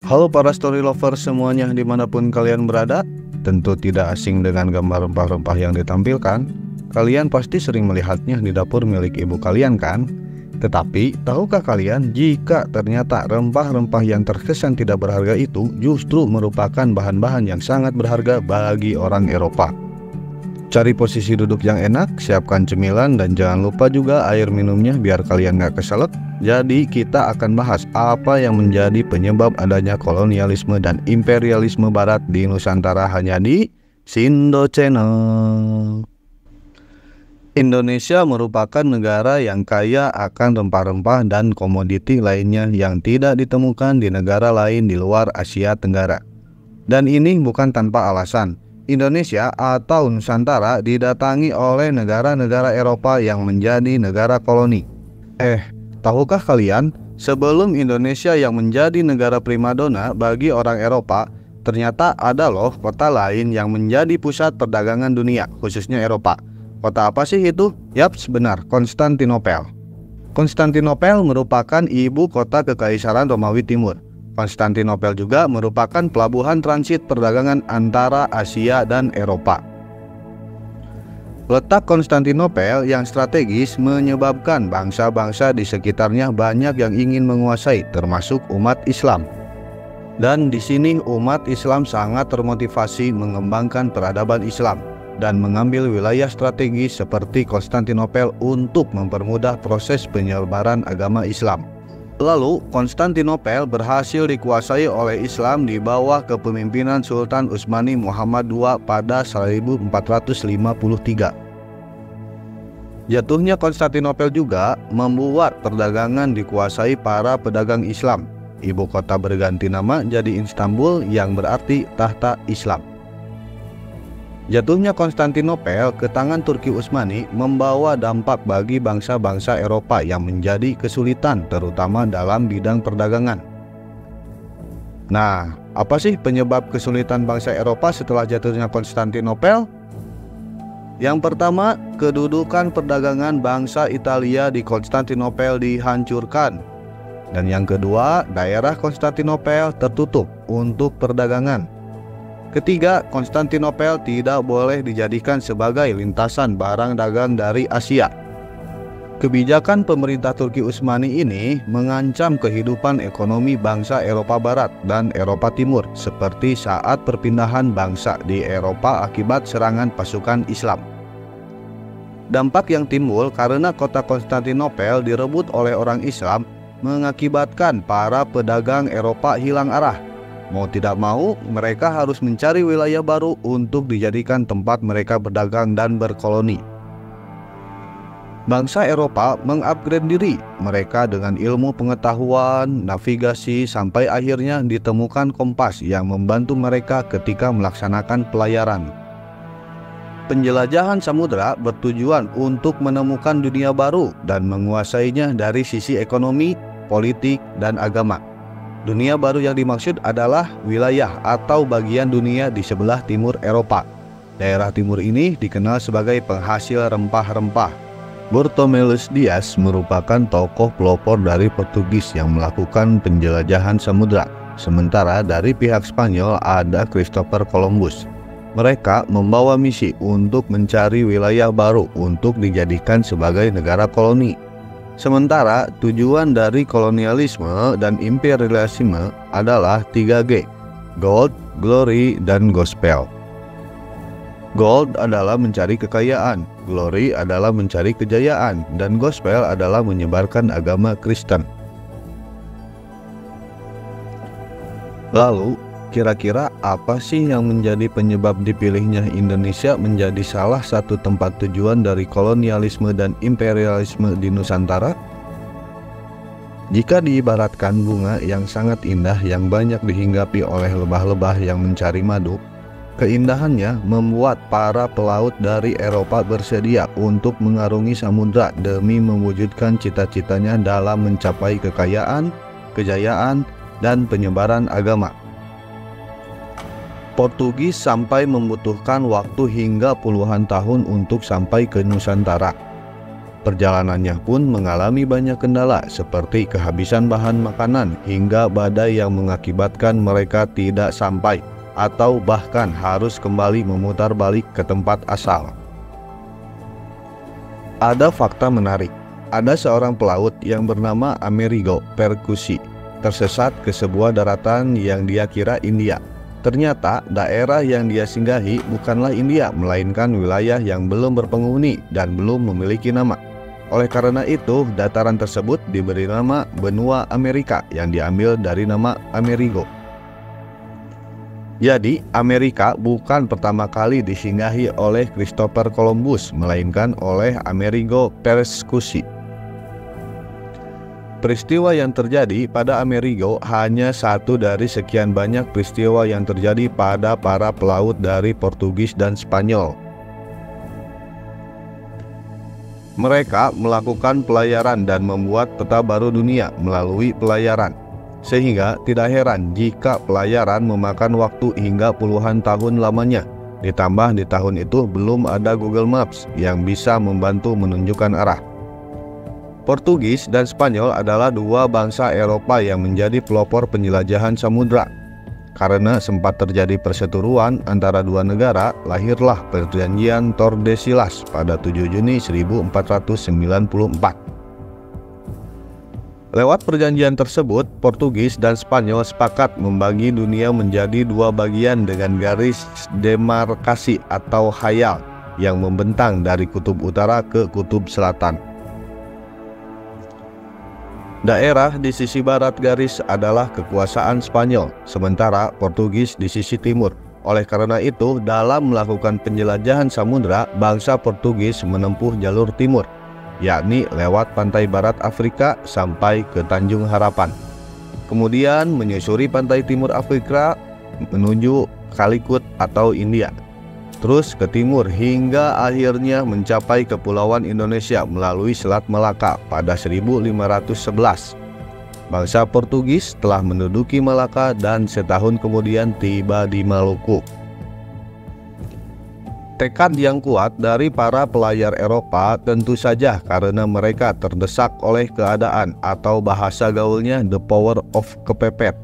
Halo para story lovers semuanya dimanapun kalian berada. Tentu tidak asing dengan gambar rempah-rempah yang ditampilkan. Kalian pasti sering melihatnya di dapur milik ibu kalian kan? Tetapi tahukah kalian jika ternyata rempah-rempah yang terkesan tidak berharga itu justru merupakan bahan-bahan yang sangat berharga bagi orang Eropa? Cari posisi duduk yang enak, siapkan cemilan, dan jangan lupa juga air minumnya biar kalian gak keselak. Jadi kita akan bahas apa yang menjadi penyebab adanya kolonialisme dan imperialisme barat di Nusantara hanya di Sindo Channel. Indonesia merupakan negara yang kaya akan rempah-rempah dan komoditi lainnya yang tidak ditemukan di negara lain di luar Asia Tenggara. Dan ini bukan tanpa alasan. Indonesia atau Nusantara didatangi oleh negara-negara Eropa yang menjadi negara koloni. Tahukah kalian, sebelum Indonesia yang menjadi negara primadona bagi orang Eropa, ternyata ada loh kota lain yang menjadi pusat perdagangan dunia, khususnya Eropa. Kota apa sih itu? Yaps, benar, Konstantinopel. Konstantinopel merupakan ibu kota Kekaisaran Romawi Timur. Konstantinopel juga merupakan pelabuhan transit perdagangan antara Asia dan Eropa. Letak Konstantinopel yang strategis menyebabkan bangsa-bangsa di sekitarnya banyak yang ingin menguasai, termasuk umat Islam. Dan di sini umat Islam sangat termotivasi mengembangkan peradaban Islam dan mengambil wilayah strategis seperti Konstantinopel untuk mempermudah proses penyebaran agama Islam. Lalu, Konstantinopel berhasil dikuasai oleh Islam di bawah kepemimpinan Sultan Utsmani Muhammad II pada 1453. Jatuhnya Konstantinopel juga membuat perdagangan dikuasai para pedagang Islam. Ibu kota berganti nama jadi Istanbul yang berarti tahta Islam. Jatuhnya Konstantinopel ke tangan Turki Utsmani membawa dampak bagi bangsa-bangsa Eropa yang menjadi kesulitan terutama dalam bidang perdagangan. Nah, apa sih penyebab kesulitan bangsa Eropa setelah jatuhnya Konstantinopel? Yang pertama, kedudukan perdagangan bangsa Italia di Konstantinopel dihancurkan. Dan yang kedua, daerah Konstantinopel tertutup untuk perdagangan. Ketiga, Konstantinopel tidak boleh dijadikan sebagai lintasan barang dagang dari Asia. Kebijakan pemerintah Turki Utsmani ini mengancam kehidupan ekonomi bangsa Eropa Barat dan Eropa Timur seperti saat perpindahan bangsa di Eropa akibat serangan pasukan Islam. Dampak yang timbul karena kota Konstantinopel direbut oleh orang Islam mengakibatkan para pedagang Eropa hilang arah. Mau tidak mau, mereka harus mencari wilayah baru untuk dijadikan tempat mereka berdagang dan berkoloni. Bangsa Eropa mengupgrade diri mereka dengan ilmu pengetahuan, navigasi, sampai akhirnya ditemukan kompas yang membantu mereka ketika melaksanakan pelayaran. Penjelajahan samudera bertujuan untuk menemukan dunia baru dan menguasainya dari sisi ekonomi, politik, dan agama. Dunia baru yang dimaksud adalah wilayah atau bagian dunia di sebelah timur Eropa. Daerah timur ini dikenal sebagai penghasil rempah-rempah. Bartolomeu Dias merupakan tokoh pelopor dari Portugis yang melakukan penjelajahan samudra. Sementara dari pihak Spanyol ada Christopher Columbus. Mereka membawa misi untuk mencari wilayah baru untuk dijadikan sebagai negara koloni. Sementara tujuan dari kolonialisme dan imperialisme adalah 3G, Gold, Glory, dan Gospel. Gold adalah mencari kekayaan, Glory adalah mencari kejayaan, dan Gospel adalah menyebarkan agama Kristen. Lalu, kira-kira apa sih yang menjadi penyebab dipilihnya Indonesia menjadi salah satu tempat tujuan dari kolonialisme dan imperialisme di Nusantara? Jika diibaratkan bunga yang sangat indah yang banyak dihinggapi oleh lebah-lebah yang mencari madu, keindahannya membuat para pelaut dari Eropa bersedia untuk mengarungi samudra demi mewujudkan cita-citanya dalam mencapai kekayaan, kejayaan, dan penyebaran agama. Portugis sampai membutuhkan waktu hingga puluhan tahun untuk sampai ke Nusantara. Perjalanannya pun mengalami banyak kendala seperti kehabisan bahan makanan hingga badai yang mengakibatkan mereka tidak sampai atau bahkan harus kembali memutar balik ke tempat asal. Ada fakta menarik. Ada seorang pelaut yang bernama Amerigo Vespucci tersesat ke sebuah daratan yang dia kira India. Ternyata daerah yang dia singgahi bukanlah India, melainkan wilayah yang belum berpenghuni dan belum memiliki nama. Oleh karena itu, dataran tersebut diberi nama benua Amerika yang diambil dari nama Amerigo. Jadi, Amerika bukan pertama kali disinggahi oleh Christopher Columbus, melainkan oleh Amerigo Vespucci. Peristiwa yang terjadi pada Amerigo hanya satu dari sekian banyak peristiwa yang terjadi pada para pelaut dari Portugis dan Spanyol. Mereka melakukan pelayaran dan membuat peta baru dunia melalui pelayaran. Sehingga tidak heran jika pelayaran memakan waktu hingga puluhan tahun lamanya. Ditambah di tahun itu belum ada Google Maps yang bisa membantu menunjukkan arah. Portugis dan Spanyol adalah dua bangsa Eropa yang menjadi pelopor penjelajahan samudra. Karena sempat terjadi perseteruan antara dua negara, lahirlah Perjanjian Tordesillas pada 7 Juni 1494. Lewat perjanjian tersebut, Portugis dan Spanyol sepakat membagi dunia menjadi dua bagian dengan garis demarkasi atau khayal yang membentang dari kutub utara ke kutub selatan. Daerah di sisi barat garis adalah kekuasaan Spanyol, sementara Portugis di sisi timur. Oleh karena itu, dalam melakukan penjelajahan samudra, bangsa Portugis menempuh jalur timur, yakni lewat pantai barat Afrika sampai ke Tanjung Harapan. Kemudian menyusuri pantai timur Afrika menuju Calicut atau India. Terus ke timur hingga akhirnya mencapai Kepulauan Indonesia melalui Selat Malaka pada 1511. Bangsa Portugis telah menduduki Malaka dan setahun kemudian tiba di Maluku. Tekad yang kuat dari para pelayar Eropa tentu saja karena mereka terdesak oleh keadaan atau bahasa gaulnya the power of kepepet.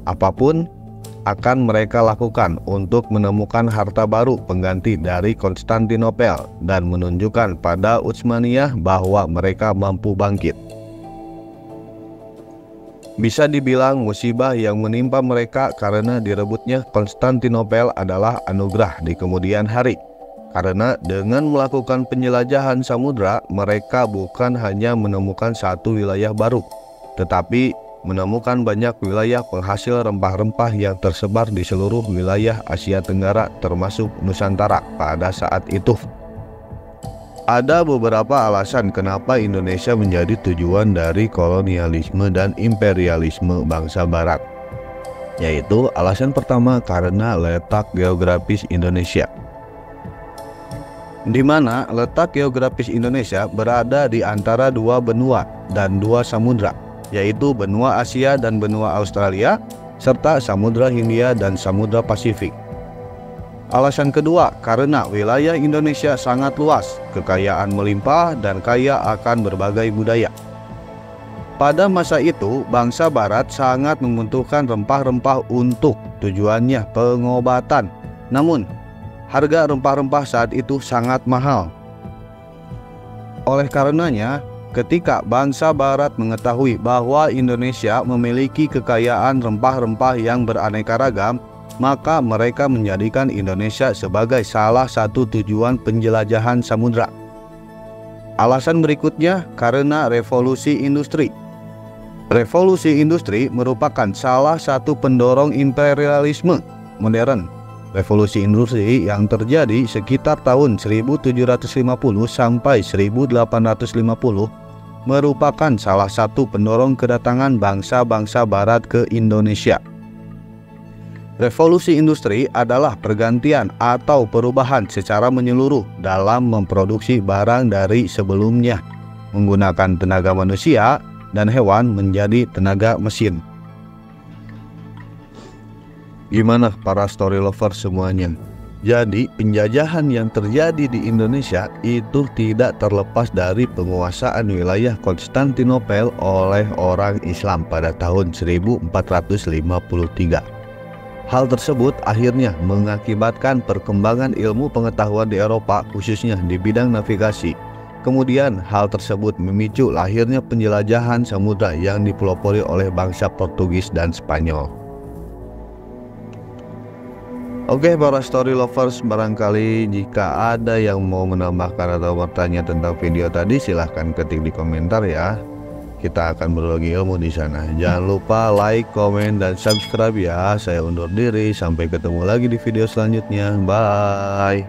Apapun akan mereka lakukan untuk menemukan harta baru pengganti dari Konstantinopel dan menunjukkan pada Utsmaniyah bahwa mereka mampu bangkit. Bisa dibilang musibah yang menimpa mereka karena direbutnya Konstantinopel adalah anugerah di kemudian hari. Karena dengan melakukan penjelajahan samudra, mereka bukan hanya menemukan satu wilayah baru, tetapi menemukan banyak wilayah penghasil rempah-rempah yang tersebar di seluruh wilayah Asia Tenggara termasuk Nusantara pada saat itu. Ada beberapa alasan kenapa Indonesia menjadi tujuan dari kolonialisme dan imperialisme bangsa barat. Yaitu alasan pertama karena letak geografis Indonesia. Di mana letak geografis Indonesia berada di antara dua benua dan dua samudra, yaitu benua Asia dan benua Australia, serta Samudra Hindia dan Samudra Pasifik. Alasan kedua, karena wilayah Indonesia sangat luas, kekayaan melimpah, dan kaya akan berbagai budaya. Pada masa itu, bangsa Barat sangat membutuhkan rempah-rempah untuk tujuannya pengobatan. Namun, harga rempah-rempah saat itu sangat mahal. Oleh karenanya, ketika bangsa Barat mengetahui bahwa Indonesia memiliki kekayaan rempah-rempah yang beraneka ragam, maka mereka menjadikan Indonesia sebagai salah satu tujuan penjelajahan samudra. Alasan berikutnya karena revolusi industri. Revolusi industri merupakan salah satu pendorong imperialisme modern. Revolusi industri yang terjadi sekitar tahun 1750 sampai 1850 merupakan salah satu pendorong kedatangan bangsa-bangsa Barat ke Indonesia. Revolusi industri adalah pergantian atau perubahan secara menyeluruh dalam memproduksi barang dari sebelumnya menggunakan tenaga manusia dan hewan menjadi tenaga mesin. Gimana para story lover semuanya? Jadi penjajahan yang terjadi di Indonesia itu tidak terlepas dari penguasaan wilayah Konstantinopel oleh orang Islam pada tahun 1453. Hal tersebut akhirnya mengakibatkan perkembangan ilmu pengetahuan di Eropa, khususnya di bidang navigasi. Kemudian hal tersebut memicu lahirnya penjelajahan samudra yang dipelopori oleh bangsa Portugis dan Spanyol. Oke para story lovers, barangkali jika ada yang mau menambahkan atau bertanya tentang video tadi, silahkan ketik di komentar ya. Kita akan berbagi ilmu di sana. Jangan lupa like, komen, dan subscribe ya. Saya undur diri, sampai ketemu lagi di video selanjutnya. Bye.